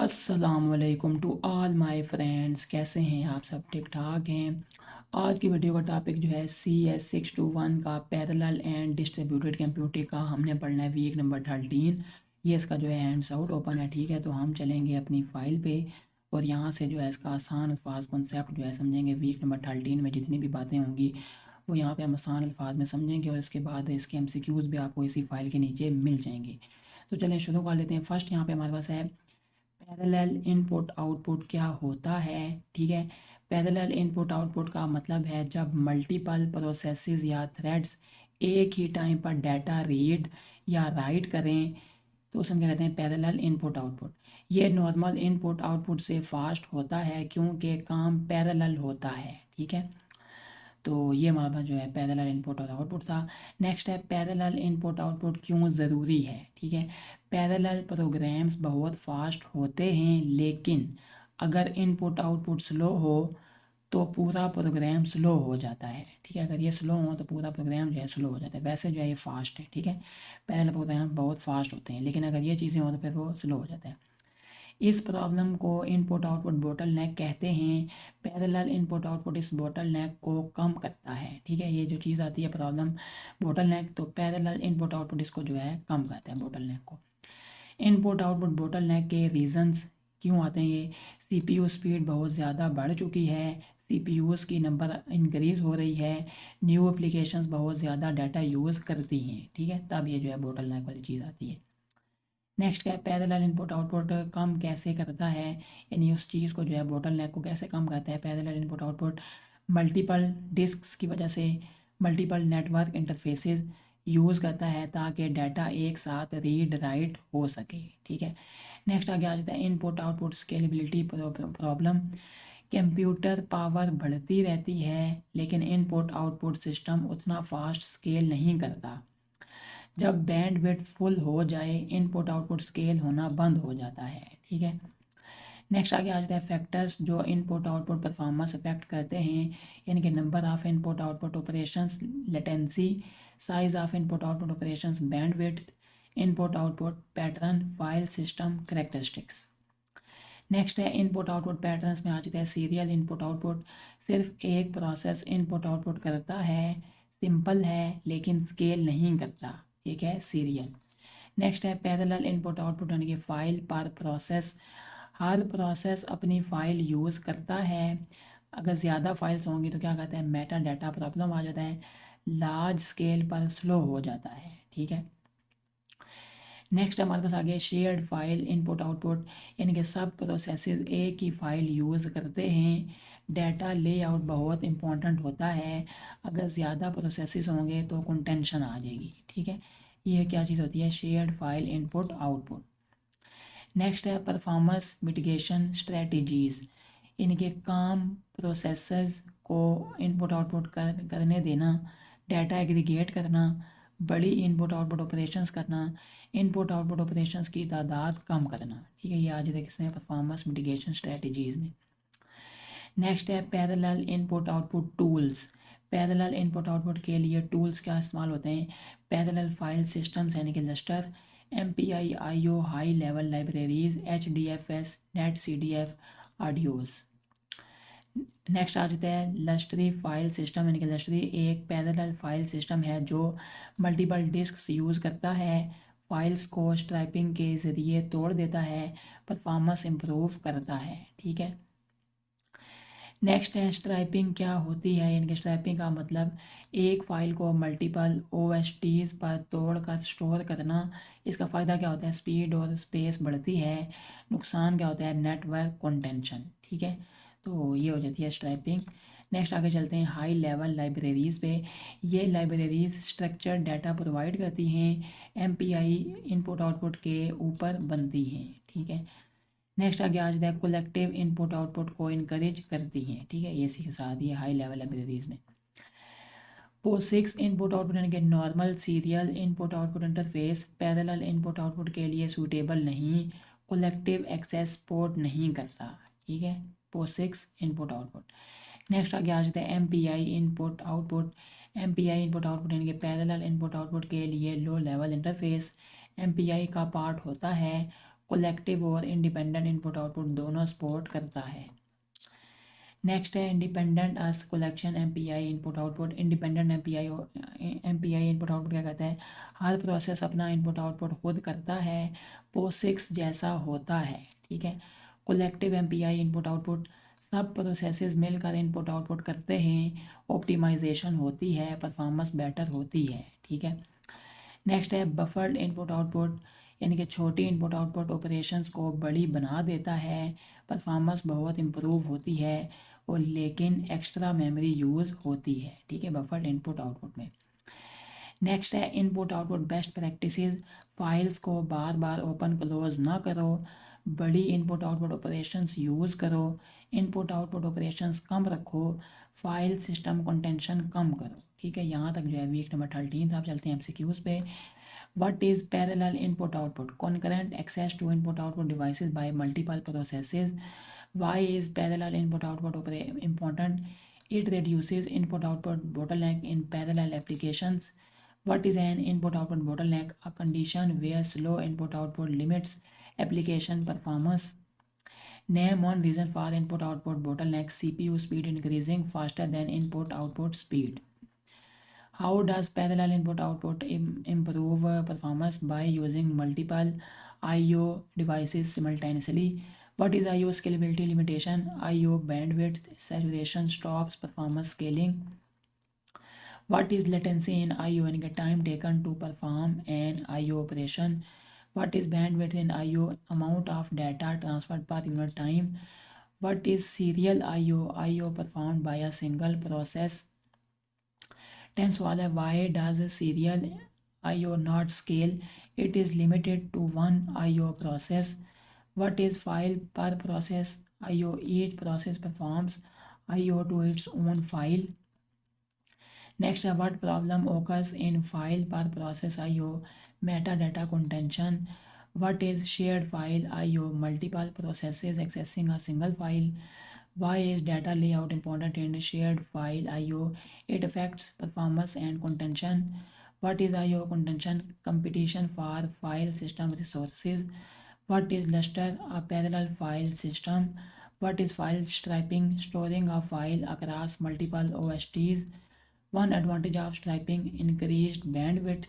अस्सलामुअलैकुम to all my friends. कैसे हैं आप सब? ठीक ठाक हैं। आज की वीडियो का टॉपिक जो है CS621 का पैरेलल एंड डिस्ट्रीब्यूटेड कंप्यूटिंग का हमने पढ़ना है वीक नंबर 13। ये इसका जो है हैंड्स आउट ओपन है, ठीक है। तो हम चलेंगे अपनी फाइल पे और यहाँ से जो है इसका आसान अल्फाज कॉन्सेप्ट जो है समझेंगे। वीक नंबर 13 में जितनी भी बातें होंगी वो यहाँ पे हम आसान अल्फाज में समझेंगे और इसके बाद इसके MCQs भी आपको इसी फाइल के नीचे मिल जाएंगे। तो चलें शुरू कर लेते हैं। फर्स्ट यहाँ पे हमारे पास है पैरेलल इनपुट आउटपुट क्या होता है, ठीक है। पैरेलल इनपुट आउटपुट का मतलब है जब मल्टीपल प्रोसेसेस या थ्रेड्स एक ही टाइम पर डाटा रीड या राइट करें तो उसे हम क्या कहते हैं, पैरेलल इनपुट आउटपुट। ये नॉर्मल इनपुट आउटपुट से फास्ट होता है क्योंकि काम पैरेलल होता है, ठीक है। तो ये हमारे पास जो है पैरेलल इनपुट और आउटपुट था। नेक्स्ट है पैरेलल इनपुट आउटपुट क्यों ज़रूरी है, ठीक है। पैरेलल प्रोग्राम्स बहुत फास्ट होते हैं लेकिन अगर इनपुट आउटपुट स्लो हो तो पूरा प्रोग्राम स्लो हो जाता है, ठीक है। अगर ये स्लो हो तो पूरा प्रोग्राम जो है स्लो हो जाता है। वैसे जो है ये फास्ट है, ठीक है। पैरेलल प्रोग्राम बहुत फास्ट होते हैं लेकिन अगर ये चीज़ें हो तो फिर वो स्लो हो जाता है। इस प्रॉब्लम को इनपुट आउटपुट बोटलनेक कहते हैं। पैरेलल इनपुट आउटपुट इस बोटलनेक को कम करता है, ठीक है। ये जो चीज़ आती है प्रॉब्लम बोटलनेक, तो पैरेलल इनपुट आउटपुट इसको जो है कम करता है बोटलनेक को। इनपुट आउटपुट बोटलनेक के रीजंस क्यों आते हैं ये? CPU स्पीड बहुत ज़्यादा बढ़ चुकी है, CPUs की नंबर इंक्रीज़ हो रही है, न्यू एप्लीकेशंस बहुत ज़्यादा डाटा यूज़ करती हैं, ठीक है। तब ये जो है बोटलनेक वाली चीज़ आती है। नेक्स्ट क्या है, पैरेलल इनपुट आउटपुट कम कैसे करता है, यानी उस चीज़ को जो है बोटलनेक को कैसे कम करता है parallel input output? Multiple disks की वजह से मल्टीपल नेटवर्क इंटरफेसेस यूज़ करता है ताकि डाटा एक साथ रीड राइट हो सके, ठीक है। नेक्स्ट आगे आ जाता है input output scalability problem. Computer power बढ़ती रहती है लेकिन इनपुट आउटपुट सिस्टम उतना फास्ट स्केल नहीं करता। जब बैंडविड्थ फुल हो जाए इनपुट आउटपुट स्केल होना बंद हो जाता है, ठीक है। नेक्स्ट आगे आ जाता है फैक्टर्स जो इनपुट आउटपुट परफॉर्मेंस अफेक्ट करते हैं, यानी कि number of input output operations, latency, size of input output operations, bandwidth, input output pattern, file system characteristics. Next है इनपुट आउटपुट पैटर्न्स में आ जाता है सीरियल इनपुट आउटपुट। सिर्फ एक प्रोसेस इनपुट आउटपुट करता है, सिंपल है लेकिन स्केल नहीं करता, एक है सीरियल। नेक्स्ट है पैरेलल इनपुट आउटपुट, यानी कि फाइल पर प्रोसेस। हर प्रोसेस अपनी फ़ाइल यूज़ करता है। अगर ज़्यादा फाइल्स होंगी तो क्या कहते हैं, मेटा डाटा प्रॉब्लम आ जाता है, लार्ज स्केल पर स्लो हो जाता है, ठीक है। नेक्स्ट हमारे पास आगे शेयर्ड फाइल इनपुट आउटपुट, यानी कि सब प्रोसेसेस एक ही फाइल यूज़ करते हैं। डाटा लेआउट बहुत इंपॉर्टेंट होता है, अगर ज़्यादा प्रोसेसेस होंगे तो कंटेंशन आ जाएगी, ठीक है। ये क्या चीज़ होती है, shared file input output. Next है परफॉर्मेंस मिटिगेशन स्ट्रेटजीज़, यानी कि काम प्रोसेसेस को इनपुट आउटपुट करने देना, डाटा एग्रीगेट करना, बड़ी इनपुट आउटपुट ऑपरेशंस करना, इनपुट आउटपुट ऑपरेशंस की तादाद कम करना, ठीक है। ये आज देख सकते हैं परफॉर्मेंस मिटिगेशन स्ट्रेटजीज़ में। नेक्स्ट है parallel input output tools. Parallel input output के लिए टूल्स क्या इस्तेमाल होते हैं? पैरेलल फाइल सिस्टम्स यानी कि Lustre, MPI/IO high level libraries, HDFS, net CDF, ADIOS. Next आ जाता है लस्टरी फाइल सिस्टम, यानी कि लस्टरी एक पैरेलल फाइल सिस्टम है जो मल्टीपल डिस्क्स यूज़ करता है, फाइल्स को स्ट्राइपिंग के ज़रिए तोड़ देता है, परफॉर्मेंस इम्प्रूव करता है, ठीक है। नेक्स्ट है स्ट्राइपिंग क्या होती है, यानी कि स्ट्राइपिंग का मतलब एक फ़ाइल को मल्टीपल OSTs पर तोड़कर स्टोर करना। इसका फ़ायदा क्या होता है, स्पीड और स्पेस बढ़ती है। नुकसान क्या होता है, नेटवर्क कंटेंशन, ठीक है। तो ये हो जाती है स्ट्राइपिंग। नेक्स्ट आगे चलते हैं हाई लेवल लाइब्रेरीज़ पे। ये लाइब्रेरीज स्ट्रक्चर डाटा प्रोवाइड करती हैं, MPI इनपुट आउटपुट के ऊपर बनती हैं, ठीक है। नेक्स्ट आगे आ जाता है कलेक्टिव इनपुट आउटपुट को इनकरेज करती हैं, ठीक है। ये सिखा दी है हाई लेवल लाइब्रेरीज में। POSIX इनपुट आउटपुट यानी कि normal serial input output interface parallel input output के लिए सूटेबल नहीं, कलेक्टिव एक्सेस सपोर्ट नहीं करता, ठीक है। POSIX input output. नेक्स्ट आगे आ जाता है MPI input output. MPI input output यानी कि पैरेलल इनपुट आउटपुट के लिए लो लेवल इंटरफेस। MPI का पार्ट होता है कलेक्टिव और इंडिपेंडेंट इनपुट आउटपुट दोनों सपोर्ट करता है। नेक्स्ट है इंडिपेंडेंट अस collection MPI input output. Independent MPI input output क्या कहता है, हर प्रोसेस अपना इनपुट आउटपुट खुद करता है, पोसिक्स जैसा होता है। ठीक है। कलेक्टिव एमपीआई इनपुट आउटपुट, सब प्रोसेसेस मिलकर इनपुट आउटपुट करते हैं, ऑप्टिमाइजेशन होती है, परफॉर्मेंस बेटर होती है। ठीक है। नेक्स्ट है बफर्ड इनपुट आउटपुट, यानी कि छोटी इनपुट आउटपुट ऑपरेशंस को बड़ी बना देता है, परफॉर्मेंस बहुत इम्प्रूव होती है और लेकिन एक्स्ट्रा मेमोरी यूज़ होती है। ठीक है, बफर्ड इनपुट आउटपुट में। नेक्स्ट है input output best practices, files को बार बार ओपन क्लोज ना करो, बड़ी इनपुट आउटपुट ऑपरेशंस यूज़ करो, इनपुट आउटपुट ऑपरेशंस कम रखो, फाइल सिस्टम कंटेंशन कम करो। ठीक है, यहाँ तक जो है वीक नंबर 13 था। आप चलते हैं एमसीक्यूज पे। What is parallel input output, concurrent access to input output devices by multiple processes. Why is parallel input output important, it reduces input output bottleneck in parallel applications. What is an input output bottleneck, a condition where slow input output limits application performance. Name one reason for input output bottleneck, CPU speed increasing faster than input output speed. How does parallel input output improve performance by using multiple IO devices simultaneously? What is IO scalability limitation? IO bandwidth saturation stops performance scaling. What is latency in IO, and time taken to perform an IO operation? What is bandwidth in IO, amount of data transferred per unit time? What is serial IO, IO performed by a single process? 10 सवाल है, why does serial IO not scale, it is limited to one IO process. What is file per process IO, each process performs IO to its own file. Next, what problem occurs in file per process IO, metadata contention. What is shared file IO, multiple processes accessing a single file. Why is data layout important in shared file IO, it affects performance and contention. What is IO contention, competition for file system resources. What is Lustre, a parallel file system. What is file striping, storing a file across multiple OSTs. One advantage of striping, increased bandwidth.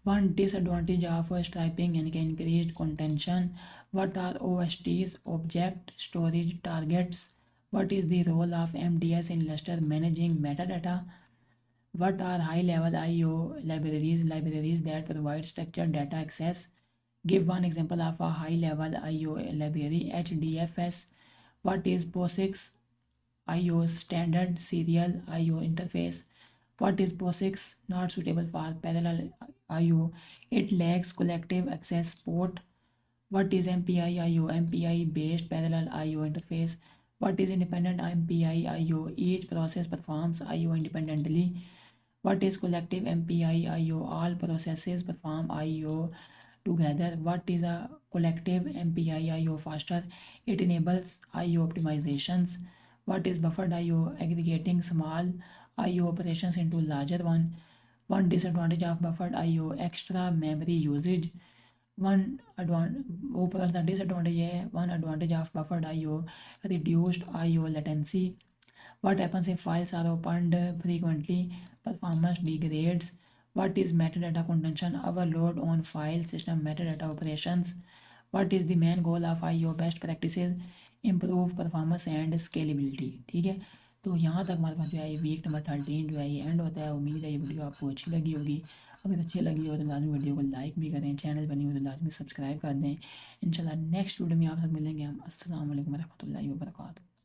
One disadvantage of striping, increased contention. What are OSTs, object storage targets. What is the role of MDS in Lustre managing metadata. What are high level IO libraries that provide structured data access. Give one example of a high level IO library, HDFS. What is POSIX IO, standard serial IO interface. What is POSIX, not suitable for parallel IO, it lacks collective access port. What is MPI IO, MPI based parallel IO interface. What is independent MPI IO, each process performs IO independently. What is collective MPI IO, all processes perform IO together. What is a collective MPI IO, faster, it enables IO optimizations. What is buffered IO, aggregating small IO operations into larger one. One disadvantage of buffered IO, extra memory usage. One ऊपर का disadvantage है, one advantage of buffered IO, reduced IO latency. What happens if files are opened frequently, performance degrades. What is metadata contention, overload on file system metadata operations. What is the main goal of IO best practices, improve performance and scalability. ठीक है, तो यहाँ तक हमारे पास जो है week number 13 जो है ये एंड होता है। उम्मीद है ये वीडियो आपको अच्छी लगी होगी। अगर अच्छी लगी हो तो लाजमी वीडियो को लाइक भी करें, चैनल बनी हो तो लाजमी सब्सक्राइब कर दें। इंशाल्लाह नेक्स्ट वीडियो में आप सब मिलेंगे हम। अस्सलाम वालेकुम रहमतुल्लाहि व बरकातुहू।